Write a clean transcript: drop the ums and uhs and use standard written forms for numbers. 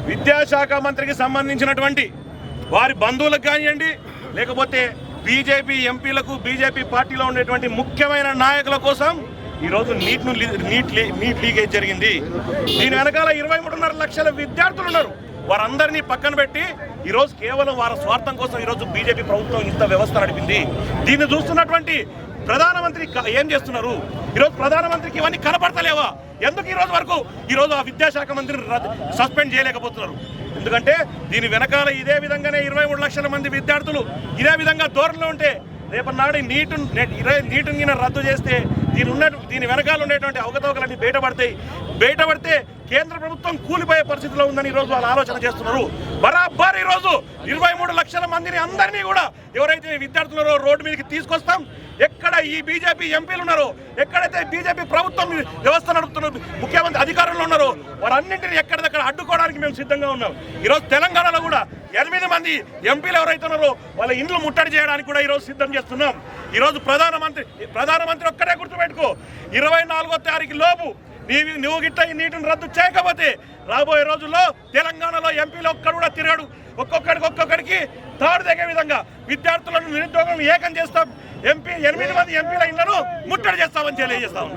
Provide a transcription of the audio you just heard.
విద్యాశాఖ మంత్రికి సంబంధించినటువంటి వారి బంధువులకు కానివ్వండి, లేకపోతే బీజేపీ ఎంపీలకు, బీజేపీ పార్టీలో ఉండేటువంటి ముఖ్యమైన నాయకుల కోసం ఈరోజు నీట్ లీకేజ్ జరిగింది. దీని వెనకాల 23.5 లక్షల విద్యార్థులు ఉన్నారు. వారందరినీ పక్కన పెట్టి ఈరోజు కేవలం వారి స్వార్థం కోసం ఈరోజు బీజేపీ ప్రభుత్వం ఇంత వ్యవస్థ నడిపింది. దీన్ని చూస్తున్నటువంటి ప్రధానమంత్రి ఏం చేస్తున్నారు? ఈరోజు ప్రధానమంత్రికి ఇవన్నీ కనపడతలేవా? ఎందుకు ఈరోజు వరకు ఆ విద్యాశాఖ మంత్రిని సస్పెండ్ చేయలేకపోతున్నారు? ఎందుకంటే దీని వెనకాల ఇదే విధంగానే 23 లక్షల మంది విద్యార్థులు ఇదే విధంగా ధోరణిలో ఉంటే రేపటి నీటుని రద్దు చేస్తే దీని వెనకాల ఉండేటువంటి అవకతవకలన్నీ బయటపడితే కేంద్ర ప్రభుత్వం కూలిపోయే పరిస్థితిలో ఉందని ఈరోజు వాళ్ళు ఆలోచన చేస్తున్నారు. బరాబర్ ఈరోజు 23 లక్షల మందిని అందరినీ కూడా ఎవరైతే విద్యార్థులు రోడ్డు మీదకి తీసుకొస్తాం, ఎక్కడ ఈ బీజేపీ ఎంపీలు ఉన్నారో, ఎక్కడైతే బీజేపీ ప్రభుత్వం వ్యవస్థ నడుపుతున్న ముఖ్యమంత్రి అధికారంలో ఉన్నారో వారన్నింటినీ ఎక్కడిదక్కడ అడ్డుకోవడానికి మేము సిద్ధంగా ఉన్నాం. ఈరోజు తెలంగాణలో కూడా 8 మంది ఎంపీలు ఎవరైతే ఉన్నారో వాళ్ళ ఇండ్లు ముట్టడి చేయడానికి కూడా ఈరోజు సిద్ధం చేస్తున్నాం. ఈరోజు ప్రధానమంత్రి ఒక్కడే గుర్తుపెట్టుకో, 24వ తారీఖు లోపు నువ్వు గిట్ట ఈ నీటిని రద్దు చేయకపోతే రాబోయే రోజుల్లో తెలంగాణలో ఎంపీలు ఒక్కడు కూడా తిరగడు. ఒక్కొక్కడికి తాడు దిగే విధంగా విద్యార్థులను నిరుద్యోగం ఏకం చేస్తాం. 8 మంది ఎంపీల ఇళ్లను ముట్టడి చేస్తామని తెలియజేస్తాం.